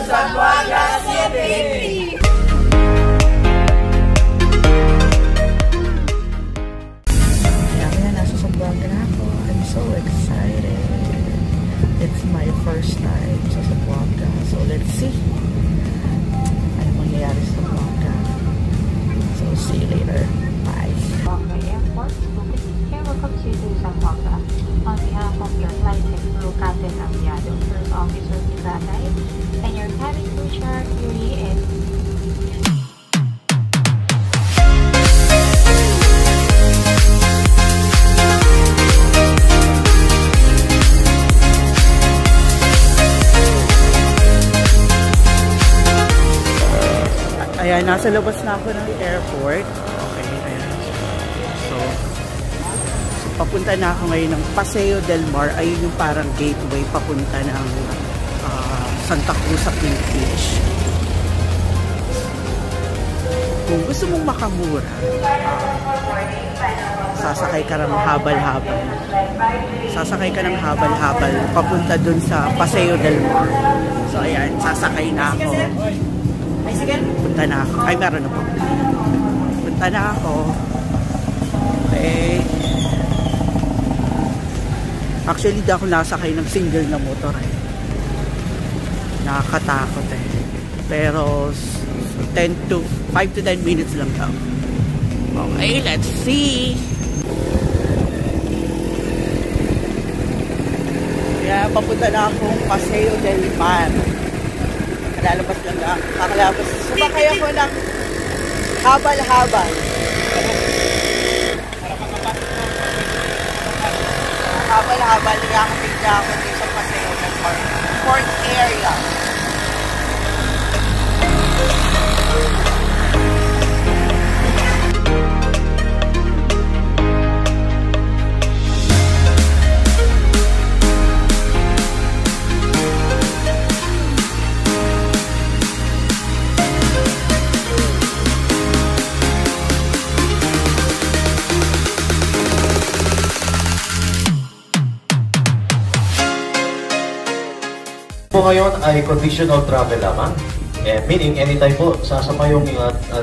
Zamboanga City! Nasa Zamboanga na ako. I'm so excited. It's my first time sa Zamboanga. So let's see ano mangyayari sa Zamboanga. So see you later. Bye. Zamboanga Airport, here welcome to Zamboanga. On behalf of your flight crew, Captain Aviado, First Officer Kiratay, and your cabin crew chart, Yuri and Ayan, nasa labas na ako ng airport. Okay, ayan. So papunta na ako ngayon ng Paseo del Mar. Ayun yung parang gateway papunta ng Santa Cruz Beach. Kung gusto mong makamura, sasakay ka ng habal-habal. Sasakay ka ng habal-habal papunta dun sa Paseo del Mar. So ayan, sasakay na ako. Punta na ako. Ay, meron na po. Punta na ako. Okay. Actually, di ako nasakay ng single na motor eh. Nakakatakot eh. Pero 5 to 10 minutes lang daw. Okay, let's see. Kaya papunta na akong Paseo del Mar. Lalabas lang ako. Kakalabas. Sumakay ako ng habal-habal. Habal-habal. Nagkakapit na ako dito sa Paseo del Mar. Port area. Po ngayon ay conditional travel lamang, meaning anytime po sasama yung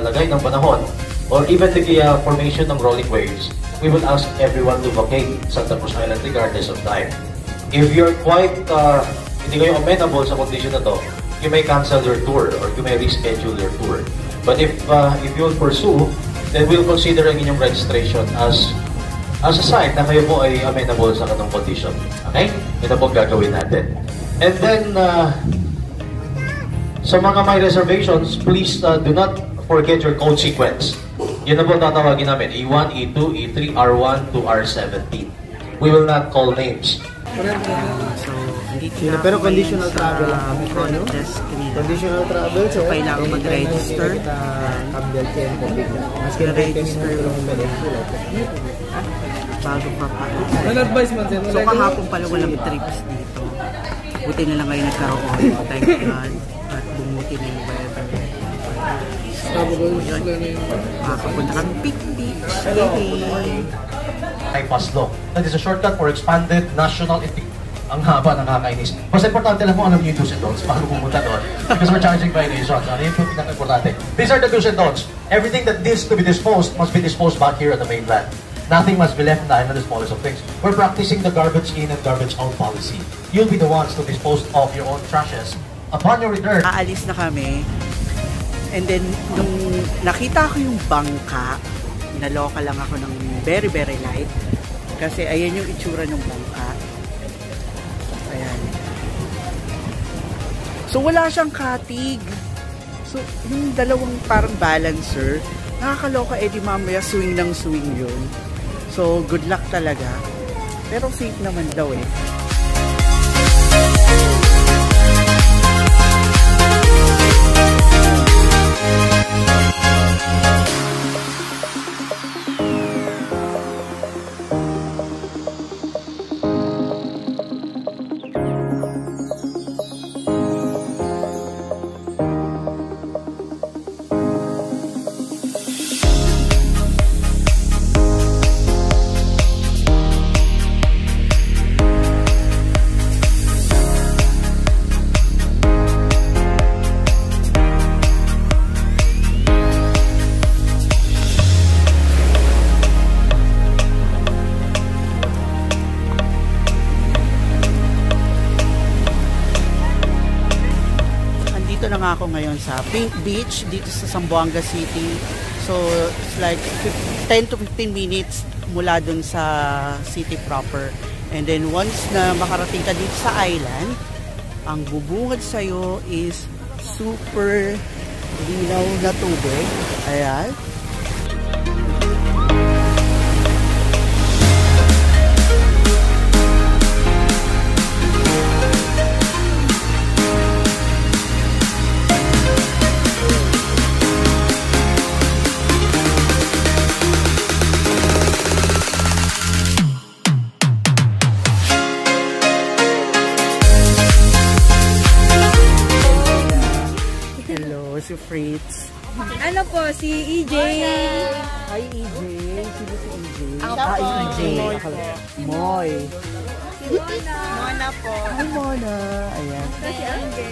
lagay ng panahon or even the formation ng rolling waves, we will ask everyone to vacate Santa Cruz Island regardless of time. If you're quite hindi kayo amenable sa condition na to, you may cancel your tour or you may reschedule your tour. But if you'll pursue, then we'll consider ang inyong registration as a sign na kayo po ay amenable sa kanong condition. Okay? Ito po gagawin natin. And then, sa mga may reservations, please do not forget your code sequence. Yun na po tatawagin namin, E1, E2, E3, R1 to R17. We will not call names. So, pero conditional travel lang. Conditional travel, so kailangan mag-register. Mag-register bago pa pa. So, kahapon pala walang trips dito. Buti na lang ngayon nagkaroon. Thank God. At bumuti na yung weather. Makapunta kang picnic. Bypass law. That is a shortcut for expanded national ethic. Ang haba, nakakainis. Mas importante lang mo alam niyo yung do's and don'ts bago pumunta doon. Because we're charging violations. Ano yung pinaka-importante? These are the do's and don'ts. Everything that needs to be disposed must be disposed back here on the mainland. Nothing must be left in the island, the smallest of things. We're practicing the garbage in and garbage out policy. You'll be the ones to dispose of your own trashes upon your return. Aalis na kami. And then, nung nakita ko yung bangka, naloka lang ako ng very, very light. Kasi ayan yung itsura ng bangka. Ayan. So, wala siyang katig. So, yung dalawang parang balancer, nakakaloka, di mamaya swing ng swing yun. So, good luck talaga. Pero safe naman daw eh. nandito na nga ako ngayon sa Pink Beach dito sa Zamboanga City. So, it's like 10 to 15 minutes mula dun sa city proper. And then once na makarating ka dito sa island, ang bubungad sa'yo is super linaw na tubig. Ayan. Si Fritz. Ano po, si EJ. Hi EJ. Sino si EJ? Ako po. EJ. Moy. Si Mona. Mona po. Hi Mona. Ayan.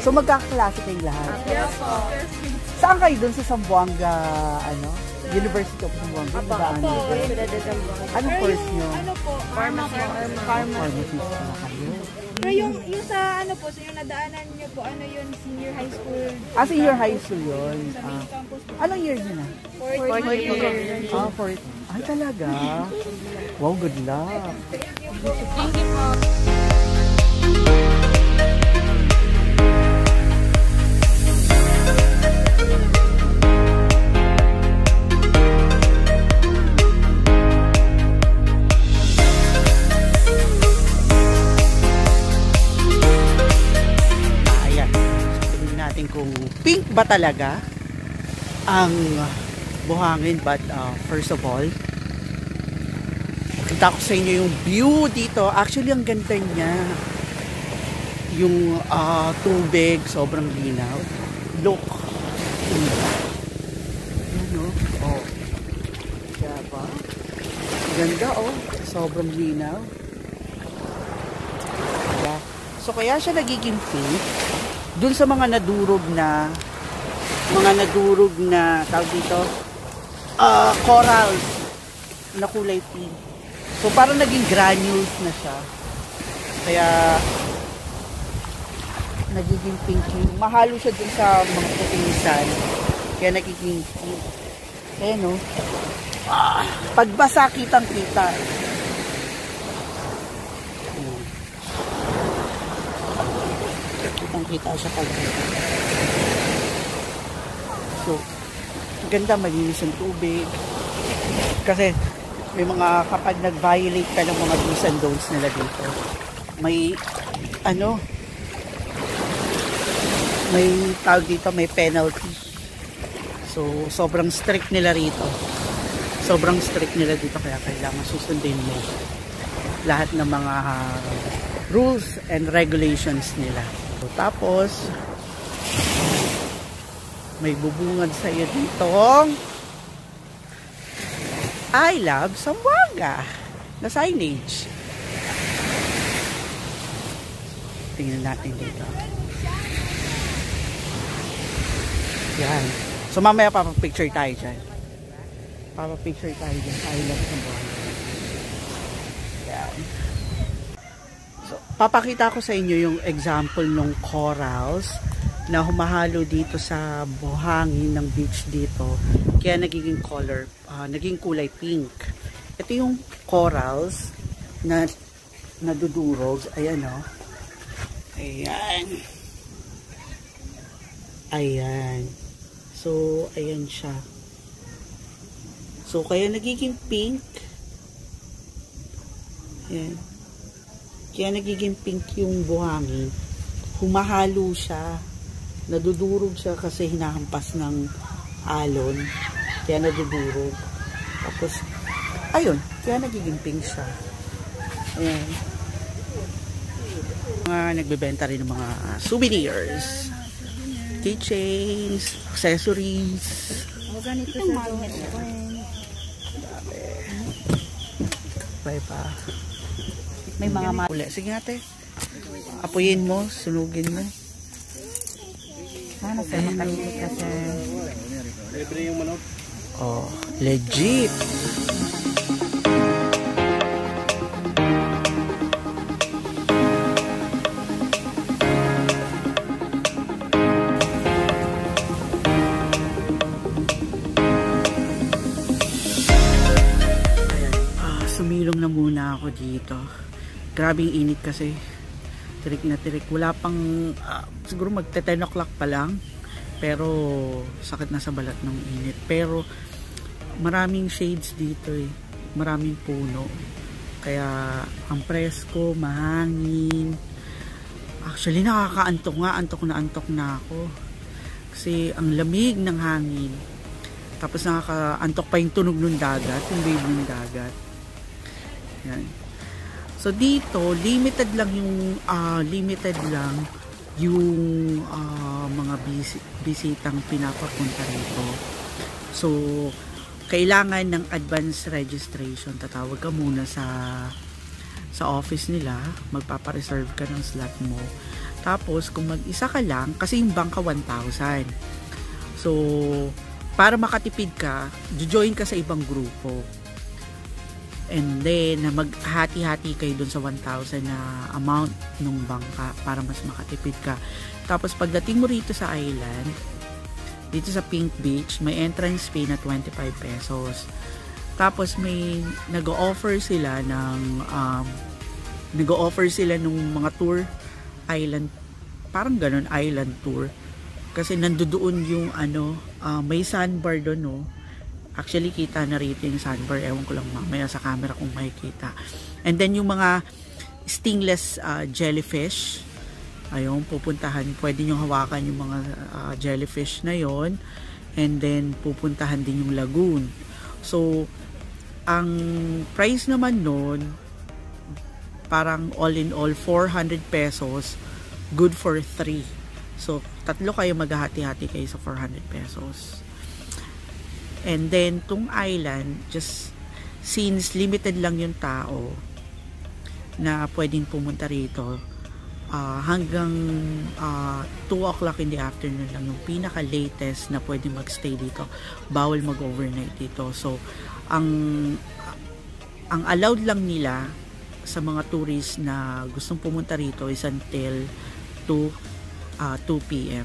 So magkakaklase kayong lahat? Yes po. Saan kayo dun sa Zamboanga, University of Zamboanga? Apo. Anong course nyo? Ano po? Pharmacy. Pharmacy na kayo. Pero yung sa ano po, so yung nadaanan niyo po, ano yun, senior high school? Senior high school yun. Sa main campus po. Anong year nyo na? Fourth year. Fourth. Ay talaga? Wow, good luck. Thank you po. Kung pink ba talaga ang buhangin, but first of all, kita ko sa inyo yung view dito. Actually ang ganda niya, yung tubig sobrang linaw. Look, oh, diba? Ganda, oh, sobrang linaw. Diba? So kaya siya nagiging pink dun sa mga nadurog na tawag dito corals na kulay pink. So parang naging granules na siya, kaya nagiging pink. Mahalo siya dun sa mga puting sand, kaya nagiging pink. Kaya no, pagbasa kitang kita. Kita siya pagkita. So, ganda, malinis ang tubig. Kasi, may mga, kapag nag-violate ka ng mga do's and don'ts nila dito, may, may tawag dito, may penalty. So, sobrang strict nila rito. Sobrang strict nila dito, kaya kailangan susundin mo lahat ng mga rules and regulations nila. So, tapos may bubungad sa iyo ditong I love Zamboanga na signage. Tingnan natin dito. Yan. So mamaya papapicture tayo dyan. Papapicture tayo dyan. I love Zamboanga. Yan. Papakita ko sa inyo yung example ng corals na humahalo dito sa buhangin ng beach dito. Kaya nagiging naging kulay pink. Ito yung corals na nadudurog. Ayan o. Ayan. Ayan. So, ayan siya. So, kaya nagiging pink. Ayan. Kaya nagiging pink yung buhangin. Humahalo siya. Nadudurog siya kasi hinahampas ng alon. Kaya nadudurog. Tapos, ayun. Kaya nagiging pink siya. Ayan. Mga nagbebenta rin ng mga souvenirs. Keychains, accessories. O, ganito sa magnet. Bye pa. May mga uli. Sige ate. Apuyin mo, sunugin mo. Sana sa makalit kasi. Libre yung manok. Oh, legit. muna ako dito. Grabe yung init kasi. Tirik na tirik. Wala pang, siguro magte 10 o'clock pa lang. Pero, sakit na sa balat ng init. Pero, maraming shades dito eh. Maraming puno. Kaya, ang presko, mahangin. Actually, nakakaantok nga. Antok na ako. Kasi, ang lamig ng hangin. Tapos, nakakaantok pa yung tunog ng dagat. Yung wave ng dagat. Yan. So, dito, limited lang yung mga bisitang pinapapunta rito. So, kailangan ng advance registration. Tatawag ka muna sa office nila, magpapareserve ka ng slot mo. Tapos, kung mag-isa ka lang, kasi yung bangka 1,000. So, para makatipid ka, join ka sa ibang grupo. And then, maghati-hati kayo dun sa 1,000 na amount ng bangka para mas makatipid ka. Tapos, pagdating mo rito sa island, dito sa Pink Beach, may entrance fee na 25 pesos. Tapos, may nag-o-offer sila ng mga tour island, parang ganun, island tour. Kasi nandoon yung may sandbar doon, no? Actually, kita na rito yung sandbar. Ewan ko lang mamaya sa camera kung makikita. And then, yung mga stingless jellyfish. Ayun, pupuntahan. Pwede nyo hawakan yung mga jellyfish na yon. And then, pupuntahan din yung lagoon. So, ang price naman nun, parang all in all, 400 pesos. Good for 3. So, 3 kayo, maghahati-hati kayo sa 400 pesos. And then, tong island, just since limited lang yung tao na pwedeng pumunta rito, hanggang 2 o'clock in the afternoon lang yung pinaka-latest na pwedeng magstay dito. Bawal mag-overnight dito. So, ang allowed lang nila sa mga tourists na gustong pumunta rito is until 2 p.m.